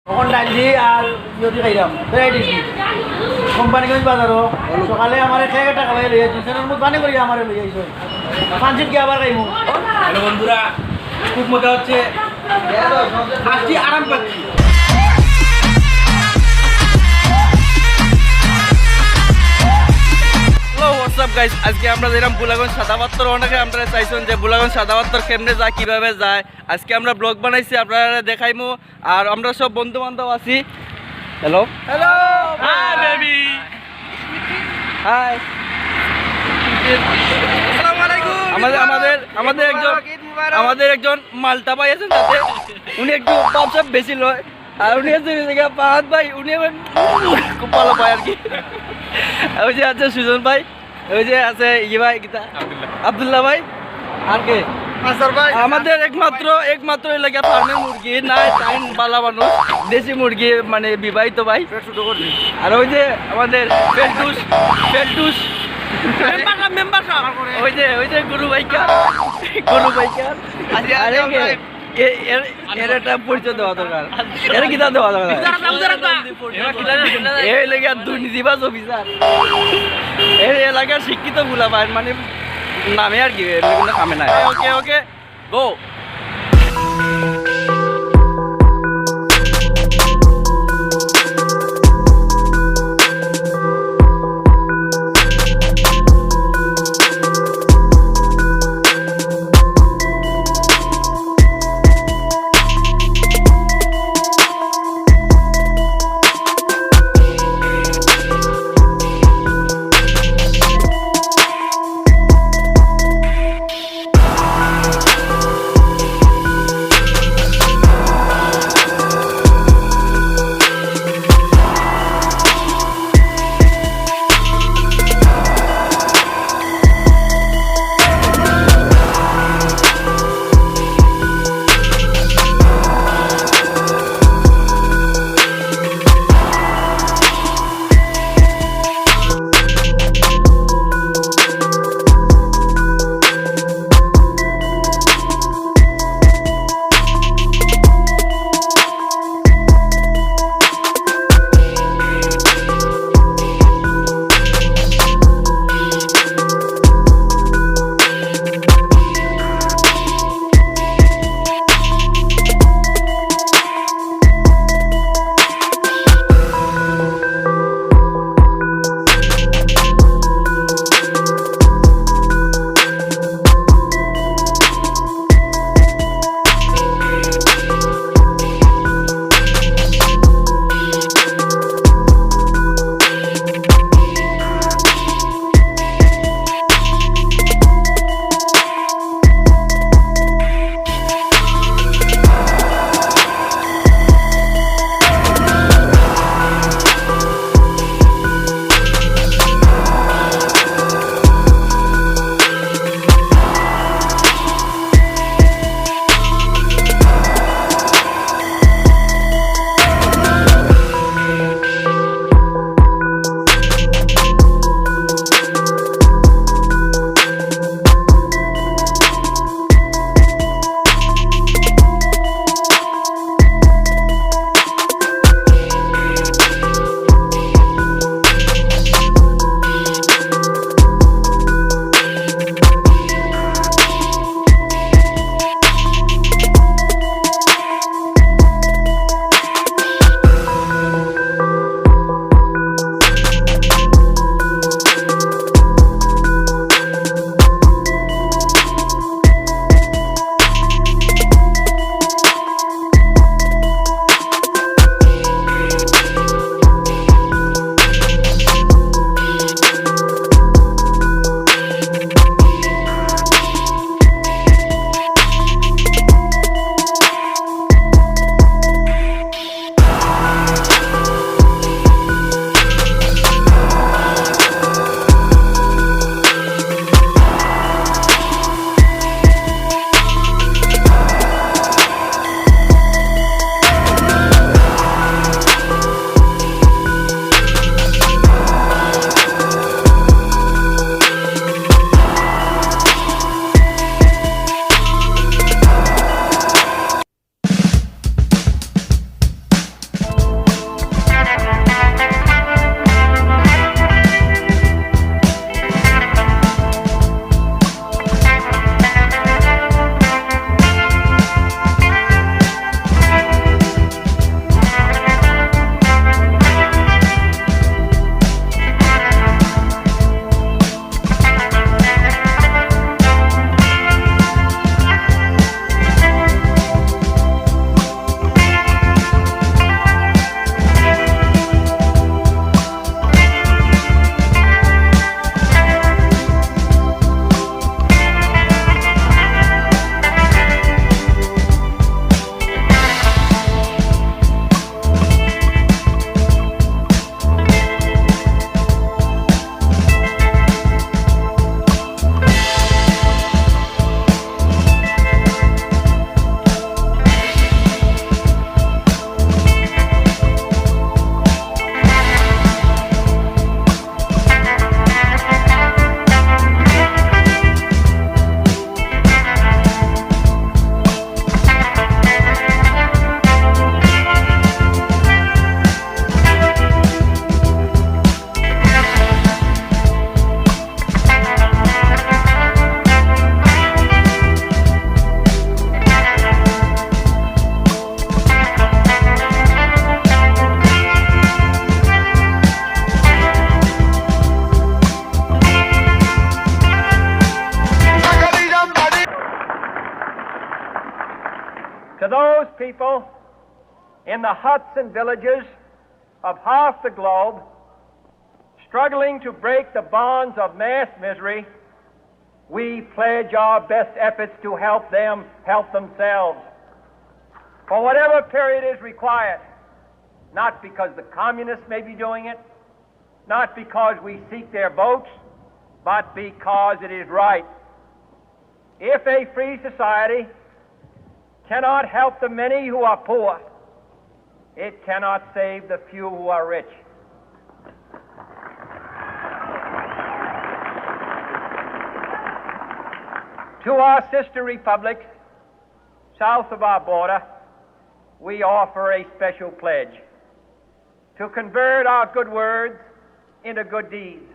তখন ডাল দিয়ে আর যদি খাইলাম ভ্যারাইটিস কোম্পানিগঞ্জ বাজারও সকালে আমার খেয়ে টাকা পাই লইয়া টিউশনের মধ্যে বানি করি আমার লইয়া আইসো পাঁচিত কি আবার খাইমু। হ্যালো বন্ধুরা, খুব মজা হচ্ছে, আজকে আরাম পাচ্ছি। হ্যালো হোয়াটসঅ্যাপ গাইস, আজকে আমরা যেরকম ভোলাগঞ্জ সাদাপাথর অনেকে আমরা চাইছেন যে ভোলাগঞ্জ সাদাপাথর কেমনে যায় কিভাবে যায়, আজকে আমরা ব্লগ বানাইছি আপনারা দেখাইমু। আর আমরা সব বন্ধু বান্ধব আছি। Hello hello hi baby hi. আমাদের একজন মালটা ভাই আছেন, তাতে উনি একটু পাপ বেশি লয়, আর উনি আছে পাহাদ ভাই, উনি খুব ভালো পায় আর কি। ওই যে আছে সুজন ভাই, ওই যে আছে ইয়ে ভাই গীতা আব্দুল্লাহ ভাই, আর কে আমাদের একমাত্র এলাকা ফার্মের মুরগি নাই টাইম বালা মানুষ, দেশি মুরগি মানে বিবাহিত ভাই। আর ওই যে আমাদের ফেলটুস ওই যে গরু বাইকার এর একটা পরিচয় দেওয়া দরকার, এর কিতা দেওয়া দরকার, এই এলাকার দুর্নীতিবাজ অফিসার, এই এলাকার শিক্ষিত গুলা পায় মানে নামে আর কি, কোনো কামে নাই। ওকে ওকে গো। people in the huts and villages of half the globe, struggling to break the bonds of mass misery, we pledge our best efforts to help them help themselves for whatever period is required, not because the communists may be doing it, not because we seek their votes, but because it is right. If a free society cannot help the many who are poor, it cannot save the few who are rich. To our sister republics south of our border, we offer a special pledge to convert our good words into good deeds,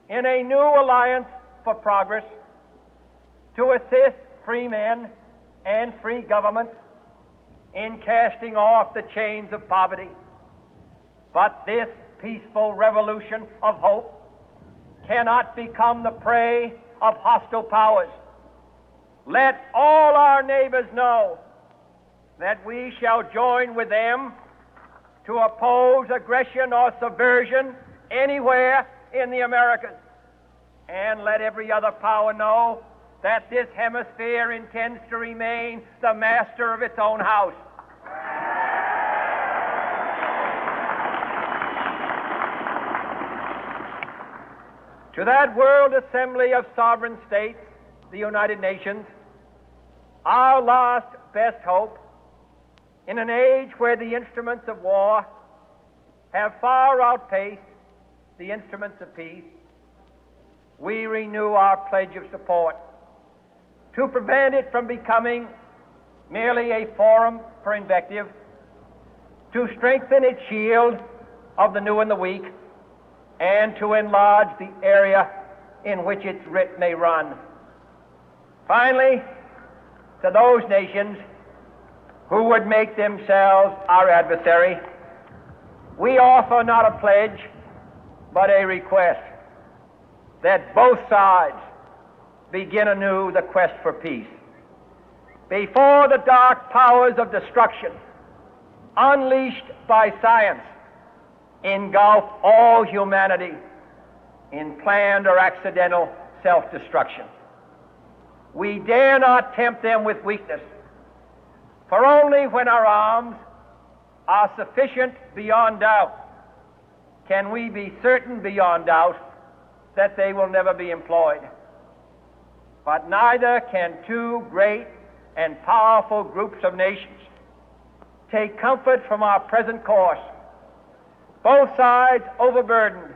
in a new alliance for progress, to assist free men and free governments in casting off the chains of poverty. But this peaceful revolution of hope cannot become the prey of hostile powers. Let all our neighbors know that we shall join with them to oppose aggression or subversion anywhere in the Americas. And let every other power know that this hemisphere intends to remain the master of its own house. To that World Assembly of Sovereign States, the United Nations, our last best hope, in an age where the instruments of war have far outpaced the instruments of peace, we renew our pledge of support to prevent it from becoming merely a forum for invective, to strengthen its shield of the new and the weak, and to enlarge the area in which its writ may run. Finally, to those nations who would make themselves our adversary, we offer not a pledge, but a request that both sides begin anew the quest for peace. Before the dark powers of destruction, unleashed by science, engulf all humanity in planned or accidental self-destruction, we dare not tempt them with weakness, for only when our arms are sufficient beyond doubt can we be certain beyond doubt that they will never be employed. But neither can two great and powerful groups of nations take comfort from our present course, both sides overburdened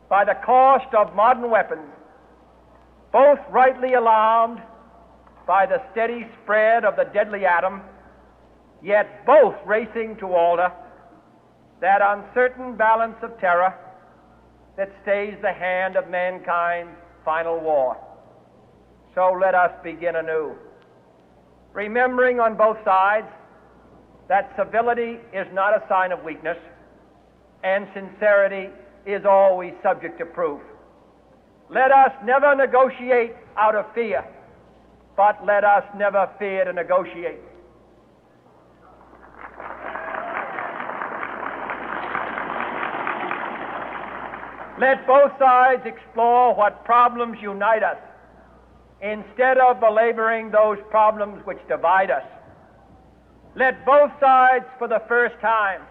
by the cost of modern weapons, both rightly alarmed by the steady spread of the deadly atom, yet both racing to alter that uncertain balance of terror that stays the hand of mankind's final war. So let us begin anew, remembering on both sides that civility is not a sign of weakness, and sincerity is always subject to proof. Let us never negotiate out of fear, but let us never fear to negotiate. Let both sides explore what problems unite us, instead of belaboring those problems which divide us. Let both sides, for the first time,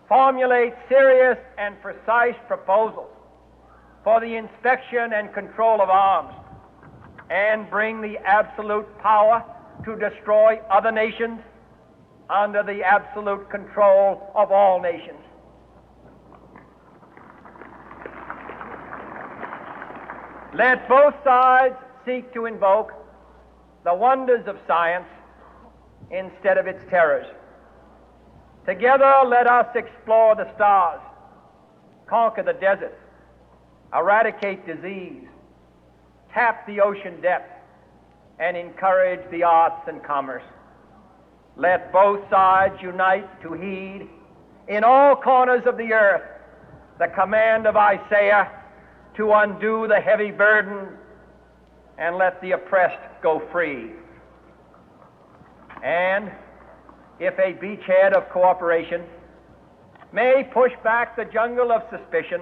formulate serious and precise proposals for the inspection and control of arms, and bring the absolute power to destroy other nations under the absolute control of all nations. Let both sides seek to invoke the wonders of science instead of its terrors. Together, let us explore the stars, conquer the desert, eradicate disease, tap the ocean depth, and encourage the arts and commerce. Let both sides unite to heed in all corners of the earth the command of Isaiah to undo the heavy burden and let the oppressed go free. and, if a beachhead of cooperation, may push back the jungle of suspicion,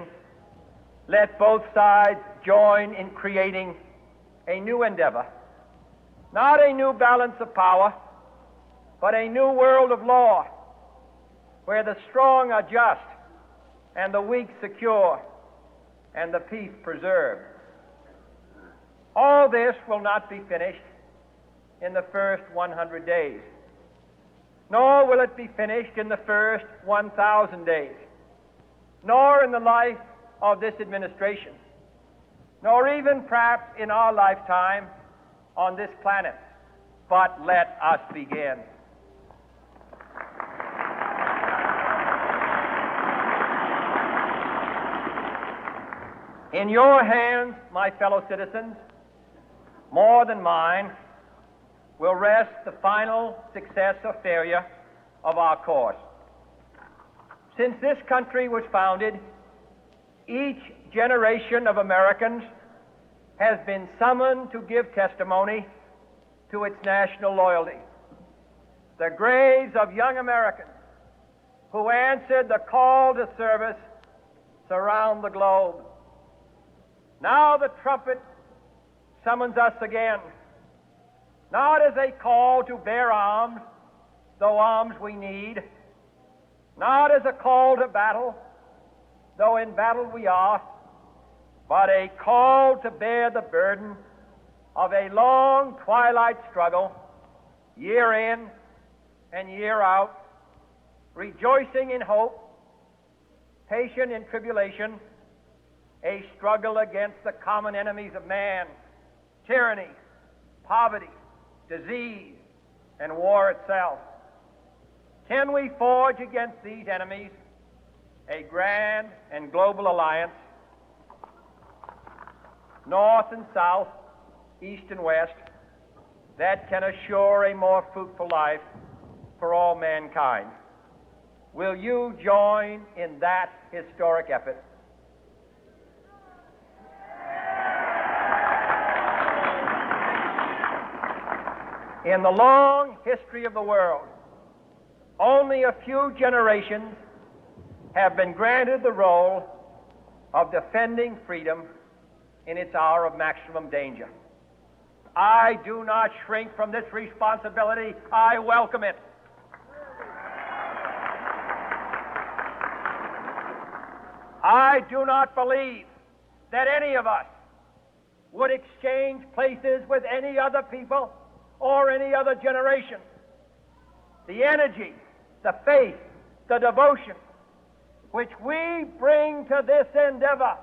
let both sides join in creating a new endeavor, not a new balance of power, but a new world of law, where the strong are just and the weak secure and the peace preserved. All this will not be finished in the first 100 days, nor will it be finished in the first 1,000 days, nor in the life of this administration, nor even perhaps in our lifetime on this planet. But let us begin. In your hands, my fellow citizens, more than mine, will rest the final success or failure of our course. Since this country was founded, each generation of Americans has been summoned to give testimony to its national loyalty. The graves of young Americans who answered the call to service surround the globe. Now the trumpet summons us again, not as a call to bear arms, though arms we need, not as a call to battle, though in battle we are, but a call to bear the burden of a long twilight struggle, year in and year out, rejoicing in hope, patient in tribulation, a struggle against the common enemies of man, tyranny, poverty, disease, and war itself. Can we forge against these enemies a grand and global alliance, north and south, east and west, that can assure a more fruitful life for all mankind? Will you join in that historic effort? In the long history of the world, only a few generations have been granted the role of defending freedom in its hour of maximum danger. I do not shrink from this responsibility. I welcome it. I do not believe that any of us would exchange places with any other people or any other generation. The energy, the faith, the devotion which we bring to this endeavor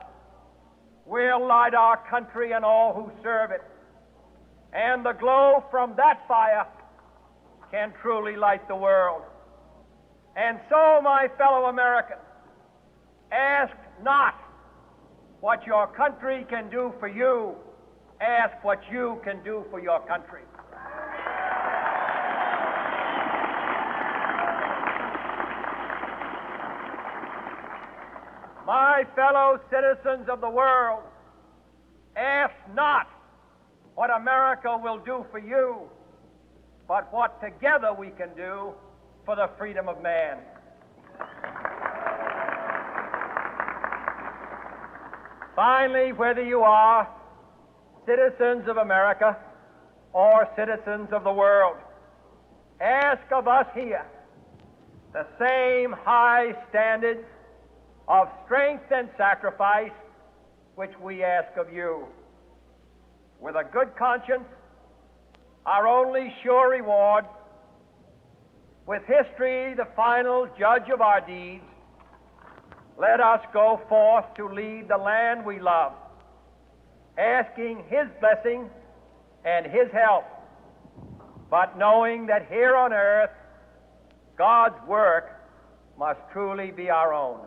will light our country and all who serve it. And the glow from that fire can truly light the world. And so, my fellow Americans, ask not what your country can do for you, ask what you can do for your country. My fellow citizens of the world, ask not what America will do for you, but what together we can do for the freedom of man. Finally, whether you are citizens of America or citizens of the world, ask of us here the same high standards of strength and sacrifice which we ask of you. With a good conscience, our only sure reward, with history the final judge of our deeds, let us go forth to lead the land we love, asking His blessing and His help, but knowing that here on earth, God's work must truly be our own.